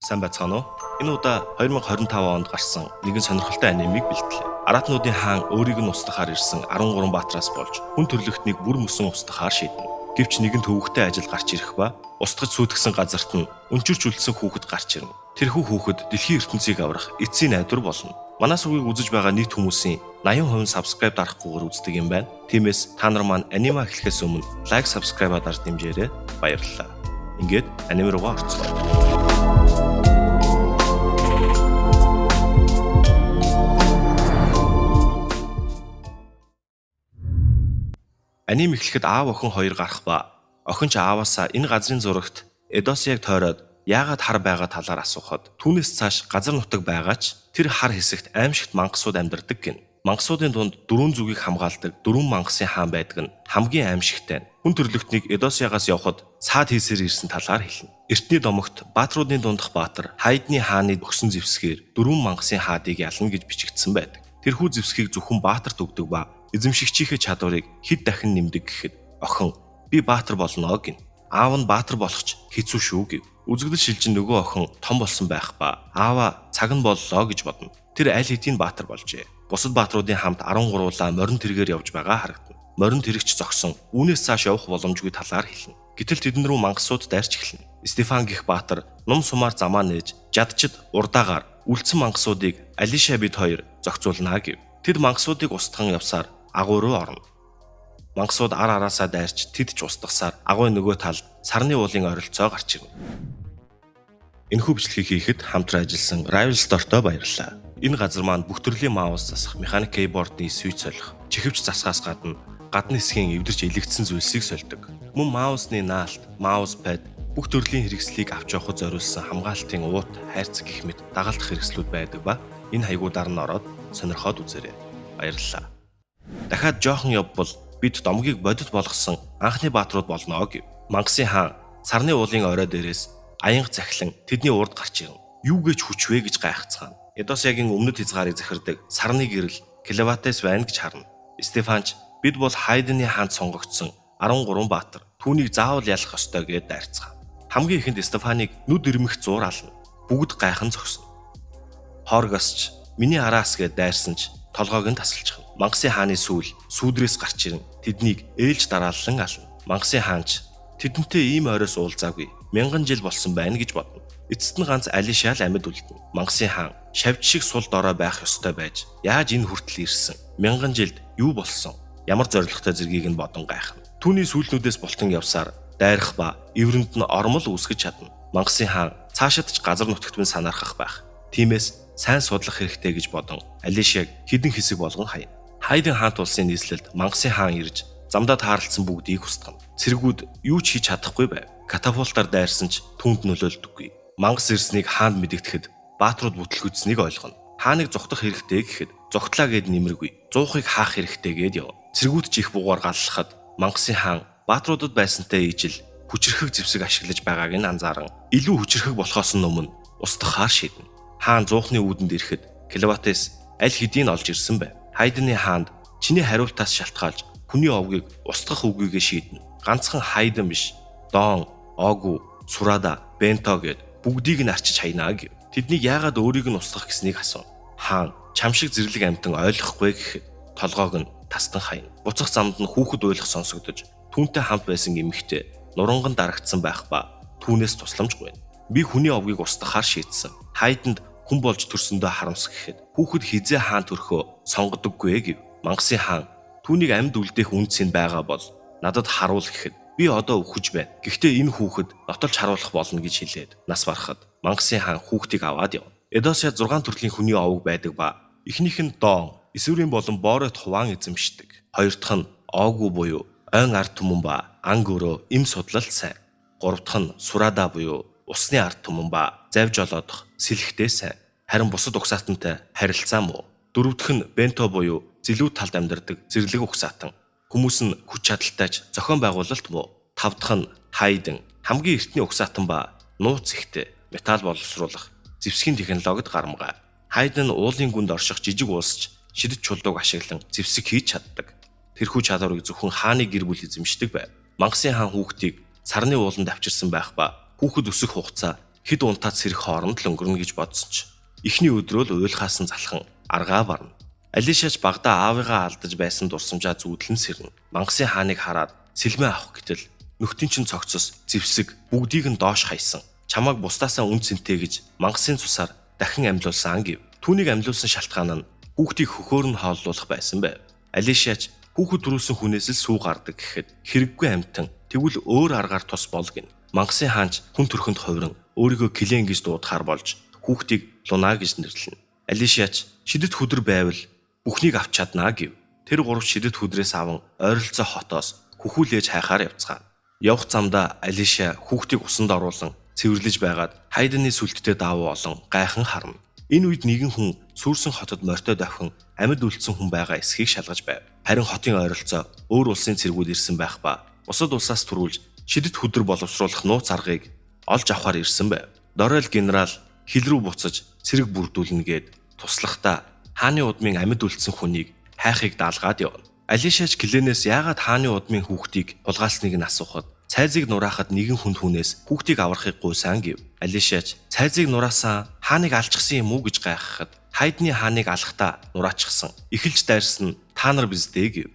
Сайн байцгаана уу? Энэ удаа 2025 онд гарсан нэгэн сонирхолтой анимыг бэлтлээ. Аратнуудын хаан өөрийг нь устгахаар ирсэн 13 баатараас болж хүн төрлөختнийг бүр мөсөн устгахаар шийднэ. Гэвч нэгэн төвөгтэй ажил гарч ирэх ба устгаж сүйтгэсэн газарт нь өнчирч үлдсэн хүүхэд гарч ирнэ. Тэрхүү хүүхэд дэлхийн ертөнцийг аврах эцсийн найдвар болно. Манай сүгийг үзэж байгаа нийт хүмүүсийн 80% subscribe дарахгүйгээр үздэг юм байна. Тиймээс та нар маань анима эхлэхээс өмнө лайк, subscribe дарж дэмжээрэй. Баярлалаа. Ингээд аним руугаа орцгоё. Аним эхлэхэд аав охин хоёр гарах ба охин ч ааваасаа энэ газрын зурагт Эдосийг тойроод яагаад хар байгаа талаар асуухад түүнээс цааш газар нутаг байгаа ч тэр хар хэсэгт аимшигт мангасууд амьдардаг гин. Мангасуудын дунд дөрвөн зүгийг хамгаалдаг дөрвөн мангасын хаан байдаг нь хамгийн аимшигтай. Хүн төрлөختнийг Эдосиагаас явхад цаад хийсээр ирсэн талаар хэлнэ. Эртний домогт баатруудын дундах баатар Хайдны хааны өгсөн зэвсгээр дөрвөн мангасын хаадыг ялна гэж бичигдсэн байдаг. Тэрхүү зэвсгийг зөвхөн баатарт өгдөг ба эзэмшигчийнхээ чадварыг хэд дахин нэмдэг гэхэд охин би баатар болно гин. Аав нь баатар болохч хэцүү шүү гэв. Үзэгдэл шилжин нөгөө охин том болсон байх ба аава цаг нь боллоо гэж бодно. Тэр аль хэдийн баатар болжээ. Бусад баатруудын хамт 13-уулаа морин тэргээр явж байгаа харагдана. Морин тэрэгч зогсон үүнээс цааш явах боломжгүй талаар хэлнэ. Гэтэл тэдэн рүү мангасууд дайрч эхэлнэ. Стефан гэх баатар ном сумаар замаа нээж жадчид урдаагаар үлдсэн мангасуудыг Алиша бид хоёр зохицуулнаа гэв. Тэд мангасуудыг устган явсаар агуу руу орно. Мангасууд ар араасаа дайрч тэд ч устгасаар агуй нөгөө талд сарны уулын ойролцоо гарч ирнэ. Энэхүү бичлэгийг хийхэд хамтран ажилласан Rival Store-то баярлалаа. Энэ газар маань бүх төрлийн маус засах, механик кейбордны свич солих, чихвч засгаас гадна гадны хэсгийн эвдэрч илэгдсэн зүйлсийг сольдог. Мөн маусны наалт, мауспад бүх төрлийн хэрэгслийг авч явахд зориулсан хамгаалтын уут, хайрцаг гэх мэт дагалдах хэрэгслүүд байдаг ба энэ хаягуудаар нь ороод сонирхоод үзээрэй. Баярлалаа. Дахиад жоохон явбал бид домгийг бодит болгосон анхны баатрууд болно гэв. Мангасын хаан сарны уулын орой дээрээс аянга захилан тэдний урд гарч ирнэ. Юу гэж хүчвэ гэж гайхацгаана. Эдосиагийн өмнөд хязгаарыг захирдаг сарны гэрэл Клеватес байна гэж харна. Стефанч бид бол Хайдны хаанд сонгогдсон 13 баатар. Түүнийг заавал ялах ёстой гэж дайрцгаана. Хамгийн ихэнд Стефаныг нүд ирмэх зуур ална. Бүгд гайхан зогсно. Хоргосч миний араас гэж дайрсан ч толгойг нь тасалчихна. Мангасын хааны сүүл сүүдрээс гарч ирэн тэднийг ээлж дарааллан ална. Мангасын хаанч тэдэнтэй ийм ойроос уулзаагүй 1000 жил болсон байна гэж бодно. Эцэст нь ганц Алишаа л амьд үлдэнэ. Мангасын хаан шавж шиг сул дорой байх ёстой байж яаж энэ хүртэл ирсэн? 1000 жилд юу болсон? Ямар зоригтой зэргийг нь бодон гайхна. Түүний сүүлнүүдээс болтон явсаар дайрах ба эврэнд нь ормол үүсгэж чадна. Мангасын хаан цаашид ч газар нутагт минь санаархах байх. Тиймээс сайн судлах хэрэгтэй гэж бодон Алишаг хідэн хэсэг болгон хаяна. Хайдын хаант улсын нийслэлд мангасын хаан ирж замдаа тааралцсан бүгдийг устгана. Цэргүүд юу ч хийж чадахгүй байв. Катапултаар дайрсан ч түүнд нөлөөлдөггүй. Мангас ирснийг хаанд мэдэгдэхэд баатрууд бүтлгүйтснийг ойлгоно. Хааныг зогтох хэрэгтэй гэхэд зогтлаа гэд нэмэргүй. Зуухыг хаах хэрэгтэй гэд яв. Цэргүүд ч их бугаар галлахад мангасын хаан баатруудад байсантай ижил хүчрхэг зэвсэг ашиглаж байгааг нь анзааран илүү хүчрхэг болохоос нь өмнө устгахаар шийднэ. Хаан зуухны үүдэнд ирэхэд Клеватес аль хэдийн олж ирсэн байв. Хайдны хаанд чиний хариултаас шалтгаалж хүний овгийг устгах үгүйгээ шийднэ. Ганцхан Хайдан биш, Дон, Огу, Сурада, Бенто гэд бүгдийг нь арчиж хаянаа гэв. Тэднийг яагаад өөрийг нь устгах гэснийг асуув. Хаан чам шиг зэрлэг амтан ойлгохгүй гэхэд толгоог нь тастан хаяна. Буцах замд нь хүүхэд ойлгох сонсогдож түүнтэй хамт байсан эмэгтэй нуранган дарагдсан байх ба түүнээс тусламжгүй байна. Би хүний овгийг устгахаар шийдсэн. Хайданд хүн болж төрсөндөө харамс гэхэд хүүхэд хизээ хаан төрхөө сонгодоггүй гэв. Мангасын хаан түүнийг амьд үлдээх үнцэн байгаа бол надад харуул гэхэд би одоо өвхөж байна. Гэхдээ энэ хүүхэд нотолж харуулах болно гэж хэлээд нас барахад мангасын хаан хүүхдийг аваад яв. Эдосиа 6 төрлийн хүний овог байдаг ба эхнийх нь Дон, эсвэрийн болон боорот хуваан эзэмшдэг. Хоёр дахь нь Огу буюу ойн ард түмэн ба анг өрөө эм судлалт сайн. Гурав дахь нь Сурада буюу усны ард түмэн ба завж олоодох сэлэхтэй сайн. Харин бусад угсаатантай харилцаа муу. Дөрөв дахь нь Бенто буюу зэлүүд талд амьдардаг зэрлэг угсаатан. Хүмүүс нь хүч чадалтайч зохион байгуулалт муу. Тав дахь нь Хайдан хамгийн эртний угсаатан ба нууц ихтэй металл боловсруулах зэвсгийн технологид гарамгай. Хайдан уулын гүнд орших жижиг уусч шидэж чулууг ашиглан зэвсэг хийж чаддаг. Тэрхүү чадварыг зөвхөн хааны гэр бүл эзэмшдэг байв. Мангасын хаан хүүхдийг сарны ууланд авчирсан байх ба хүүхэд өсөх хугацаа хэд унтаад сэрэх хооронд л өнгөрнө гэж бодсон ч эхний өдрөө л уйлахаас нь залхан аргаа барна. Алишач багада аавыгаа алдаж байсан дурсамжаа зүүдлэн сэрнэ. Мангасын хааныг хараад сэлмээ авах гэтэл нөхдийн чин цогцос, зэвсэг бүгдийг нь доош хаясан. Чамааг бусдаасаа үн цэнтэй гэж мангасын цусаар дахин амьлуулсан гэв. Түүнийг амьлуулсан шалтгаан нь хүүхдийг хөхөөр нь хооллуулах байсан байв. Алишач хүүхэд төрүүлсэн хүнээс л сүү гардаг гэхэд хэрэггүй амтан тэгвэл өөр аргаар тус бол гин. Мангасын хаанч хүн төрхөнд хувиран өөрийгөө Клен гэж дуудахаар болж хүүхдийг Луна гэж нэрлэнэ. Алишач шидэт хүдэр байвал бүхнийг авч чаднаа гэв. Тэр гурав шидэт хүдрээс аван ойролцоо хотоос хөхүүлээж хайхаар явцгаана. Явх замдаа Алиша хүүхдийг усанд оруулан цэвэрлэж байгаад хайданы сүлдтэй давуу олон гайхан харна. Энэ үед нэгэн хүн сүрсэн хотод морьтой давхин амьд үлдсэн хүн байгаа эсхийг шалгаж байв. Харин хотын ойролцоо өөр улсын цэргүүд ирсэн байх ба бусад улсаас төрүүлж шидэт хүдэр боловсруулах нууц аргыг олж авахар ирсэн байв. Дорел генерал хил рүү буцаж цэрэг бүрдүүлнэ гэд туслахдаа хааны удмын амьд үлдсэн хүнийг хайхыг даалгаад явна. Алишач Кленээс яагаад хааны удмын хүүхдийг хулгайлсныг нь асуухад цайзыг нураахад нэгэн хүнд хүнээс хүүхдийг аврахыг гуйсан гэв. Алишач цайзыг нураасан хааныг алчсан юм уу гэж гайхахад хайдны хааныг алахдаа нураачихсан. Эхэлж дайрсан та нар биздээ гэв.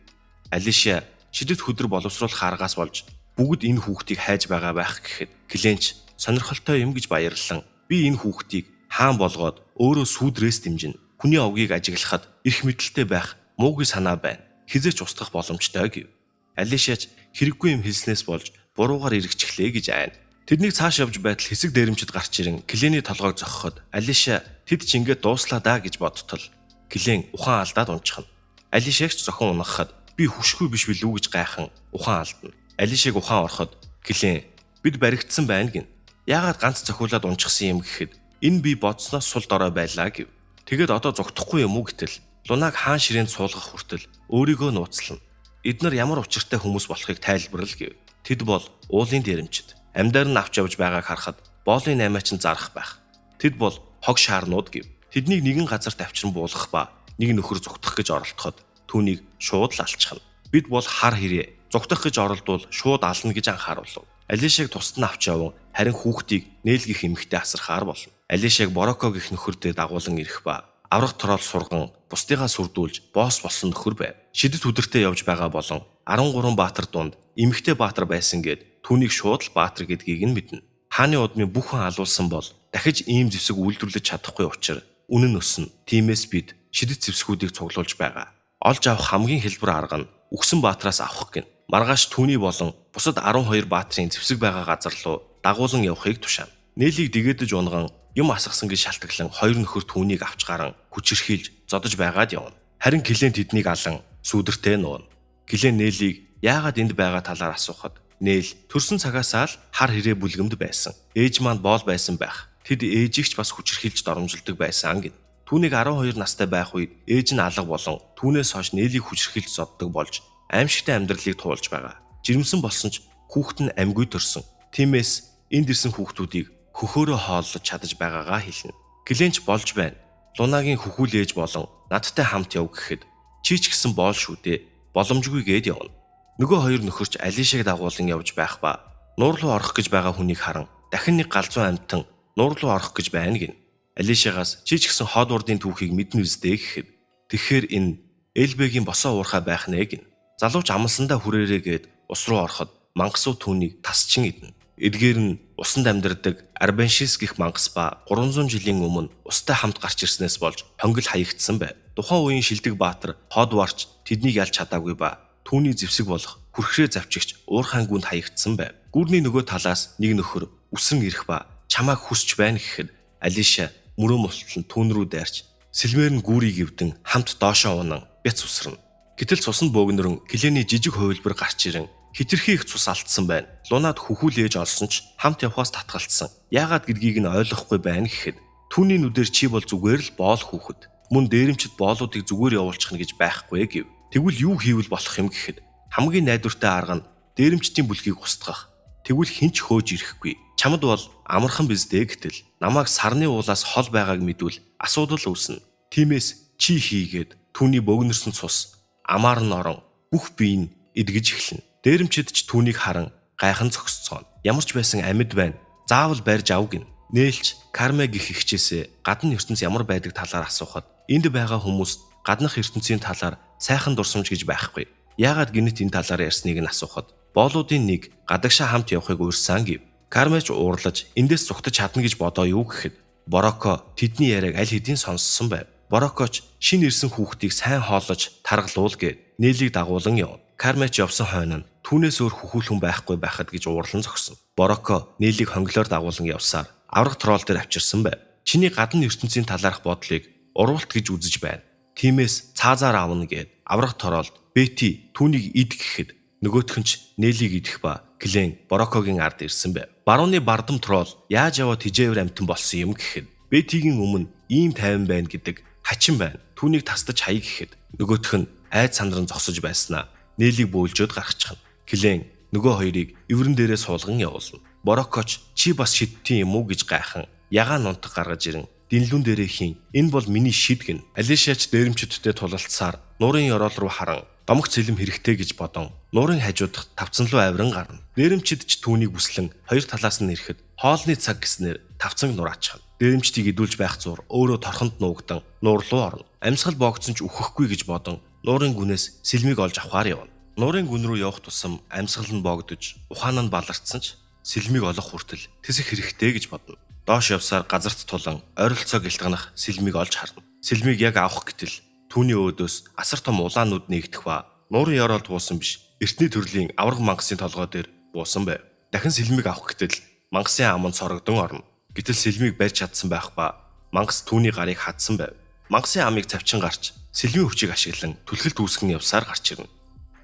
Алиша шидэт хүдэр боловсруулах аргаас болж бүгд энэ хүүхдийг хайж байгаа байх гэхэд Кленч сонирхолтой юм гэж баярлан би энэ хүүхдийг хаан болгоод өөрөө сүүдрээс дэмжинэ. Хүний овгийг ажиглахад эрх мэдэлтэй байх муугүй санаа байна. Хизээч устгах боломжтой гэв. Алишач хэрэггүй юм хэлснээс болж буруугаар эргэжчихлээ гэж айна. Тэднийг цааш явж байтал хэсэг дээрэмчид гарч ирэн Клений толгойг зохиход Алиша тэд ч ингээд дууслаа даа гэж бодтол Клен ухаан алдаад унчихна. Алишагч зохин унахад би хүшгүй биш билүү гэж гайхан ухаан алдна. Алишаг ухаан ороход Клен бид баригдсан байна гин. Яагаад ганц цохиулаад унчихсан юм гэхэд энэ би бодсноос сул дорой байлаа гэв. Тэгэд одоо зогтохгүй юм уу гэтэл Лунаг хаан ширээнд суулгах хүртэл өөрийгөө нууцлана. Эднэр ямар учиртай хүмүүс болохыг тайлбарлал гэв. Тэд бол уулын дээрэмчид. Амьдаар нь авч явж байгааг харахад боолын 8-аач нь зарах байх. Тэд бол хог шаарнууд гэв. Тэднийг нэгэн газарт авчирн буулгах ба нэг нөхөр зүгтах гэж оролдоход түүнийг шууд л алчхна. Бид бол хар хэрэг зүгтах гэж оролдвол шууд ална гэж анхааруулв. Алишаг тусад нь авч яван харин хүүхдийг нээлгэх эмэгтэй асархаар болно. Алишаг Бороко гэх нөхөрдөө дагуулan ирэх ба аврах тороол сурган бусдыгаа сүрдүүлж боос болсон нөхөр байв. Шидэт хүдэртээ явж байгаа болон 13 баатар дунд эмэгтэй баатар байсан гэд түүнийг шууд л баатар гэдгийг нь мэднэ. Хааны удмын бүх хүн алуулсан бол дахиж ийм зэвсэг үйлдвэрлэж чадахгүй учраас үнэн өснө. Тиймээс бид шидэт зэвсгүүдийг цуглуулж байгаа. Олж авах хамгийн хэлбэр арга нь үхсэн баатараас авах гин. Маргааш түүний болон бусад 12 баатрын зэвсэг байгаа газар руу дагуулan явахыг тушаана. Нээлийг дэгээдэж унган юм асгасан гэж шалтгаглан хоёр нөхөр түүнийг авч гарan хүчирхийлж зодож байгаад явна. Харин Клен тэднийг алан сүудэртэй нууна. Клен Нээлийг яагаад энд байгаа талаар асуухад Нээл төрсөн цагаасаа л хар хэрэг бүлгэмд байсан. Ээж маань боол байсан байх. Тэд ээжигч бас хүчирхийлж доромжилдог байсан гин. Түүнийг 12 настай байх үед ээж нь алга болон түүнээс хойш Нээлийг хүчирхийлж зоддог болж аимшигтай амьдралыг туулж байгаа. Жирэмсэн болсон ч хүүхэд нь амьгүй төрсөн. Тиймээс энд ирсэн хүүхдүүдийг хөхөөрөө хооллож чадаж байгаагаа хэлнэ. Кленч болж байна. Лунагийн хөхүүл ээж болон надтай хамт яв гэхэд чи ч гэсэн боол шүү дээ. Боломжгүй гээд явна. Нөгөө хоёр нөхөрч Алишаг дагуулan явж байх ба нуур руу орох гэж байгаа хүнийг харан дахин нэг галзуу амтан нуур руу орох гэж байна гин. Алишагаас чи ч гэсэн хоод урдын түүхийг мэднэ үстэй гэхэд тэгэхээр энэ Элбегийн босоо уурхай байх нэ гин. Залууч амлсандаа хүрээрээ гээд ус руу ороход мангасуу түүнийг тасчин иднэ. Эдгээр нь усанд амьдардаг Арбеншис гэх мангас ба 300 жилийн өмнө устай хамт гарч ирснээс болж хонгил хаягдсан байв. Тухайн үеийн шилдэг баатар Ходварч тэднийг ялж чадаагүй ба түүний зэвсэг болох хүрхрээ завчигч уурхайн гүнд хаягдсан байв. Гүрний нөгөө талаас нэг нөхөр үсэн ирэх ба чамааг хүсч байна гэхэд Алиша мөрөө мултлан түүн рүү дайрч сэлмээр нь гүүрийг эвдэн хамт доошоо унан бяц усрна. Гэтэл цуснд бөөгнөрөн Клений жижиг хувилбар гарч ирэн хитрхи их цус алдсан байна. Лунад хөхүүл ээж олсон ч хамт явхаас татгалцсан. Яагаад гэдгийг нь ойлгохгүй байна гэхэд түүний нүдээр чи бол зүгээр л боол хүүхэд. Мөн дээрэмчд боолуудыг зүгээр явуулчихна гэж байхгүй гэв. Тэгвэл юу хийвэл болох юм гэхэд хамгийн найдвартай арга нь дээрэмчдийн бүлгийг устгах. Тэгвэл хинч хөөж ирэхгүй. Чамд бол амархан биздээ гэтэл намайг сарны уулаас хол байгааг мэдвэл асуудал үүснэ. Тиймээс чи хийгээд түүний бөөгнөрсөн цус амаар нь орон бүх бие нь эдгэж эхэлнэ. Дээрэмчид ч түүнийг харан гайхан зогсцооно. Ямар ч байсан амьд байна. Заавал барьж ав гин. Нээлч Карме гих ихчээсээ гадна ертөнц ямар байдаг талаар асуухад энд байгаа хүмүүст гаднах ертөнцийн талаар сайхан дурсамж гэж байхгүй. Яагаад гинэт энэ талаар ярьсныг нь асуухад боолуудын нэг гадагшаа хамт явахыг уурсан гэв. Кармеч уурлаж эндээс зүгтэж чадна гэж бодоо юу гэхэд Бороко тэдний яриаг аль хэдийн сонссон байв. Борокоч шинэ ирсэн хүүхдийг сайн хооллож таргалуул гэд Нээлийг дагуулan яв. Кармеч явсан хойно нь түүнээс өөр хөхүүлхэн байхгүй байхад гэж уурлан зогсон. Бороко Нээлийг хонглоор дагуулan явсаар аврах трол дээр авчирсан байв. Чиний гадна ертөнцийн талаарх бодлыг уруулт гэж үзэж байна. Тиймээс цаазаар авна гэд аврах тролд Бети түүнийг ид гэхэд нөгөөх нь ч Нээлийг идэх ба Клен Борокогийн ард ирсэн байв. Барууны бардам трол яаж яваад хижээвэр амтан болсон юм гэхэд Бетигийн өмнө ийм тайван байна гэдэг хачин байна. Түүнийг тасдаж хай гэхэд нөгөөх нь айд сандран зогсож байснаа Нээлийг бөөлжөөд гаргачихна. Клен нөгөө хоёрыг эврэн дээрээ суулган явуулна. Борокоч чи бас шидтийн юм уу гэж гайхан ягаан нунтаг гаргаж ирэн дэнлүүн дээрээ хийн. Энэ бол миний шид гин. Алишач дээрэмчидтэй тулалцсаар нуурын ёроол руу харан домог цэлэм хэрэгтэй гэж бодон нуурын хажуудах тавцан руу авиран гарна. Дээрэмчид ч түүнийг бүслэн хоёр талаас нь ирэхэд хоолны цаг гэснээр тавцанг нураачхна. Дээрэмчдийг идүүлж байх зур өөрөө торхонд нуугдан нуур руу орно. Амьсгал боогдсон ч үхэхгүй гэж бодон нуурын гүнээс сэлмийг олж авахар явна. Нуурын гүн рүү явах тусам амьсгал нь богдож ухаан нь баларцсан ч сэлмийг олох хүртэл тэсэх хэрэгтэй гэж бодно. Доош явсаар газарт тулан ойролцоо гэлтганах сэлмийг олж харна. Сэлмийг яг авах гэтэл түүний өөдөөс асар том улаанууд нэгдэх ба нуурын ёроолд буусан биш эртний төрлийн авраг мангасын толгой дээр буусан байв. Дахин сэлмийг авах гэтэл мангасын аманд сорогдон орно. Гэтэл сэлмийг барьж чадсан байх ба мангас түүний гарыг хадсан байв. Мангасын амыг цавчин гарч сэлмийн хүчийг ашиглан түлхэлт үүсгэн явсаар гарч ирнэ.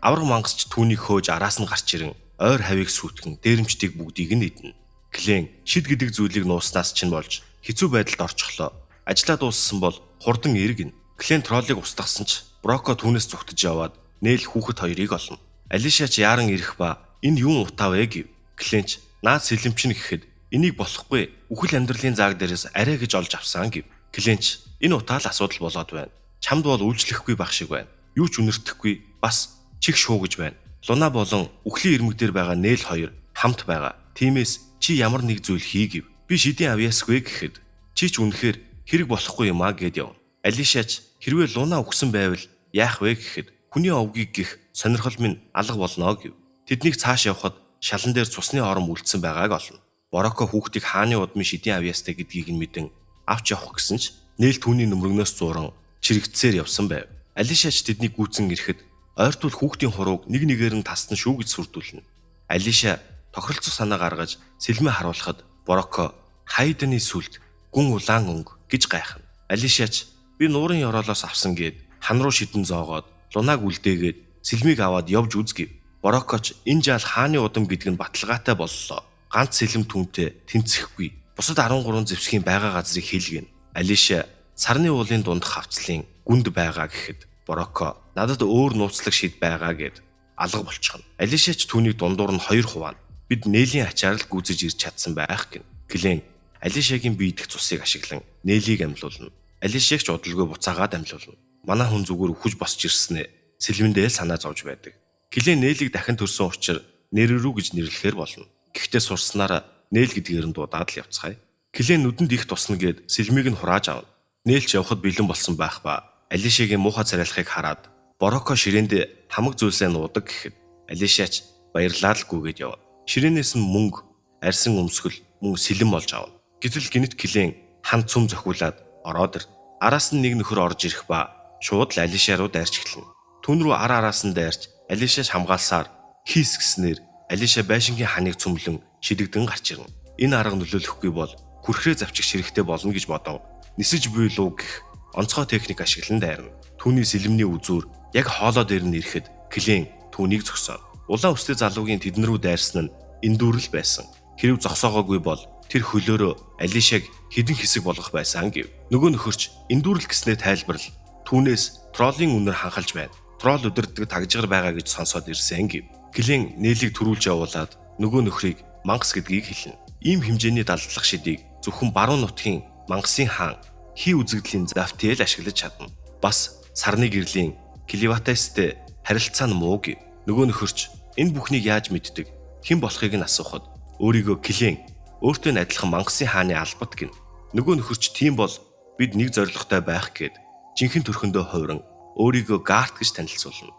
Авраг мангасч түүнийг хөөж араас нь гарч ирэн ойр хавийг сүйтгэн дээрэмчдийг бүгдийг нь идэнэ. Клен шид гэдэг зүйлийг нууснаас чинь болж хэцүү байдалд орчихлоо. Ажлаа дууссан бол хурдан эргэн. Клен троллыг устгасан ч Броко түүнээс зүгтэж яваад Нээл хүүхэд хоёрыг олно. Алишач яаран ирэх ба энэ юун утаа вэ гэв. Кленч наад сэлэмчин гэхэд энийг болохгүй үхэл амьдралын зааг дээрээс арай гэж олж авсан гэв. Кленч энэ утаа л асуудал болоод байна. Чамд бол үйлчлэхгүй байх шиг байна. Юу ч үнэртэхгүй бас чих шуугж байна. Луна болон үхлийн ирмэг дээр байгаа Нээл хоёр хамт байгаа. Тиймээс чи ямар нэг зүйл хий гэв. Би шидийн авьяасгүй гэхэд чи ч үнэхээр хэрэг болохгүй юм а гэд яв. Алишач хэрвээ Луна өгсөн байвал яах вэ гэхэд хүний овгийг гих сонирхол минь алга болно гэв. Тэднийг цааш явхад шалан дээр цусны ором үлдсэн байгааг олно. Бороко хүүхдийг хааны удмын шидийн авьяастай гэдгийг нь мэдэн авч явах гэсэн ч Нээл түүний нөмрөгнөөс зууран чирэгцээр явсан байв. Алишач тэднийг гүйцэн ирэхэд ойртол хүүхдийн хурууг нэг нэгээр нь тасдан шүү гэж сүрдүүлнэ. Алиша тохиролцох санаа гаргаж сэлмээ харуулхад Бороко хайданы сүлд гүн улаан өнгө гэж гайхна. Алишач би нуурын ёроолоос авсан гэд хан руу шидэн зоогоод Лунаг үлдээгээд сэлмийг аваад явж үзгэв. Борокоч энэ жаал хааны удам гэдэг нь баталгаатай боллоо. Ганц сэлэм түнтэй тэнцэхгүй. Бусад 13 зэвсгийн байгаа газрыг хэлгэн. Алиша сарны уулын дунд хавцлын гүнд байгаа гэхэд Бороко надад өөр нууцлаг шид байгаа гэд алга болчихно. Алишач түүнийг дундуур нь хоёр хуваана. Бид Нээлийн ачаар л гүйцэж ирж чадсан байх гин. Клен Алишагийн биедэх цусыг ашиглан Нээлийг амьлуулна. Алишагч удалгүй буцаагаад амьлуулна. Манай хүн зүгээр үхэж босч ирснэ. Сэлмэндээ санаа зовж байдаг. Клен Нээлийг дахин төрсөн учраас нэр рүү гэж нэрлэхээр болно. Гэхдээ сурснараа Нээл гэдгээр нь дуудаад л явцгаая. Клен нүдэнд их тусна гэд сэлмийг нь хурааж авна. Нээлч явхад бэлэн болсон байх ба Алишагийн муухай царайлахыг хараад Бороко ширээнд хамаг зүйлсээ нуудаг гэхэд Алишач баярлалаа л гүгээд яв. Ширээнээс нь мөнгө, арьсан өмсгөл, мөн сэлэм болж авна. Гэтэл гинэт Клен хан цөм зохиулаад ороод ир. Араас нь нэг нөхөр орж ирэх ба шууд л Алиша руу дайрч эхэлнэ. Түн рүү араас нь дайрч Алишач хамгаалсаар хийс гиснээр Алиша байшингийн ханыг цөмлөн шидэгдэн гарч ирнэ. Энэ арга нөлөөлөхгүй бол хүрхрээ завчих ширхтэй болно гэж бодон нисэж буй луу гэх онцгой техник ашиглан дайрна. Түүний сэлэмний үзүүр яг хоолоо дээр нь ирэхэд Клен түүнийг зогсооно. Улаан үстэй залуугийн тэдэн рүү дайрсан нь эндүүрэл байсан. Хэрв зогсоогоогүй бол тэр хөлөөрөө Алишаг хідэн хэсэг болгох байсан гэв. Нөгөө нөхөрч эндүүрэл гэснээ тайлбарл түүнээс троллын үнээр ханхалж байна. Тролл өдөрдөг тагжгар байгаа гэж сонсоод ирсэн гэв. Клен Нээлийг төрүүлж явуулаад нөгөө нөхрийг мангас гэдгийг хэлнэ. Ийм хэмжээний далдлах шидийг зөвхөн баруун нутгийн мангасын хаан хий үзэгдлийн Завтиэл ашиглаж чадна. Бас сарны гэрлийн Кливатестэй харилцаа нь муу гэв. Нөгөө нөхөрч энэ бүхнийг яаж мэддэг? Хэн болохыг нь асуухад өөрийгөө Клен өөртөө адилхан мангасын хааны албат гин. Нөгөө нөхөрч тийм бол бид нэг зоригтой байх гээд жинхэнэ төрхөндөө хувиран өөрийгөө Гарт гэж танилцуулна.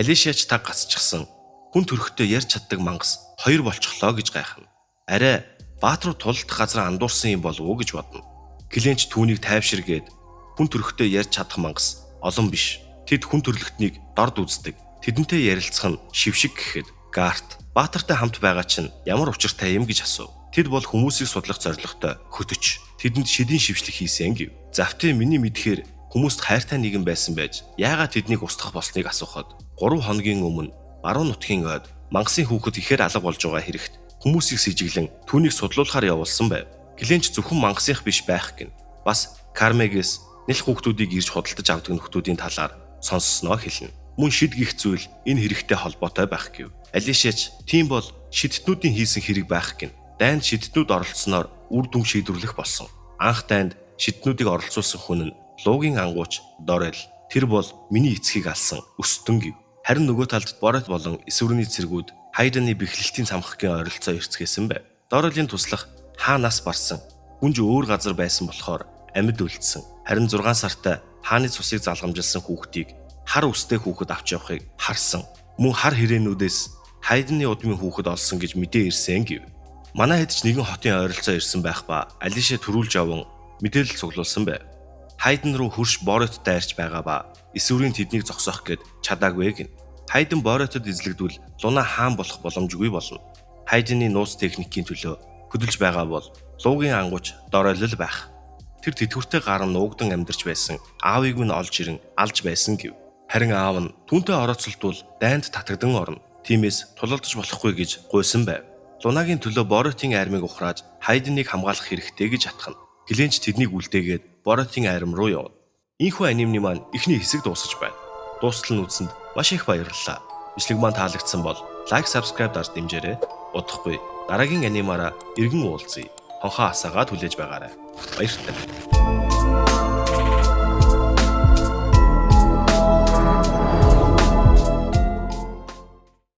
Алишач таг гацчихсан хүн төрхтөө ярьж чаддаг мангас 2 болчихлоо гэж гайхна. Арай Баатруу тулдах газар андуурсан юм болов уу гэж бодно. Клиенч түүнийг тайвширгээд хүн төрхтөө ярьж чадах мангас олон биш. Тэд хүн төрлөختнийг дорд үздэг. Тэдэнтэй ярилцах нь шившиг гэхэд Гарт Баатартай хамт байгаа чинь ямар учиртай юм гэж асуув. Тэд бол хүмүүсийг судлах зорилготой хөтөч. Тэдэнд шидийн шившлэг хийсэн гэв. Завтын миний мэдхээр хүмүүст хайртай нэгэн байсан байж яагаад тэднийг устгах болсныг асуухад 3 хоногийн өмнө баруун нутгийн ойд мангасын хүүхэд ихээр алга болж байгаа хэрэгт хүмүүсийг сэжиглэн түүнийг судлуулахаар явуулсан байв. Клиенч зөвхөн мангасынх биш байх гин. Бас Кармегээс нэл хүүхдүүдийг ирж худалдаж авдаг нөхдүүдийн талаар сонссноо хэлнэ. Мөн шид гих зүйл энэ хэрэгтэй холбоотой байх гэв. Алишач тийм бол шидтнүүдийн хийсэн хэрэг байх гин. Дайнд шидтнүүд оролцсноор үр дүн шийдвэрлэх болсон. Анх дайнд шидтнүүдийг оролцуулсан хүн нь Луугийн ангууч Дорел. Тэр бол миний эцгийг алсан өстөн гэв. Харин нөгөө талд Борет болон эсвэрний цэргүүд Хайданы бэхлэлтийн цамхгийн ойролцоо эрцгээсэн байв. Дорелийн туслах хаанаас барсан гүнж өөр газар байсан болохоор амьд үлдсэн. Харин 6 сартай хааны цусыг залгамжилсан хүүхдийг хар үстэй хүүхэд авч явахыг харсан. Мөн хар хэрээнүүдээс Хайданы удмын хүүхэд олсон гэж мэдээ ирсэн гэв. Манай хэд ч нэгэн хотын ойролцоо ирсэн байх ба Алиша төрүүлж аван мэдээлэл цуглуулсан байв. Хайдан руу хөрш Бореттой арч байгаа ба эсвэрийн тэднийг зогсоох гээд чадаагүй гин. Хайдан Боретод эзлэгдвэл Луна хаан болох боломжгүй болно. Хайданы нууц техникийн төлөө хөдөлж байгаа бол Луугийн ангууч Дорел байх. Тэр тэтгэвртэй гар нь нуугдан амьдарч байсан аавыг минь олж ирэн алж байсан гэв. Харин аав нь түүнтэй орооцолтвол дайнд татагдан орно. Тиймээс тулалдаж болохгүй гэж гуйсан байв. Лунагийн төлөө Боретийн армийг ухрааж Хайданыг хамгаалах хэрэгтэй гэж атгана. Клиенч тэднийг үлдээгээд Боретийн арми руу явна. Ийхүү анимны маань эхний хэсэг дуусаж байна. Дуустал нь үзсэнд маш их баярлалаа. Бичлэг маань таалагдсан бол лайк, subscribe дарж дэмжээрэй. Удахгүй дараагийн анимаараа иргэн уулзъя. Хонхоо асаагаад хүлээж байгаарай. Баярлалаа.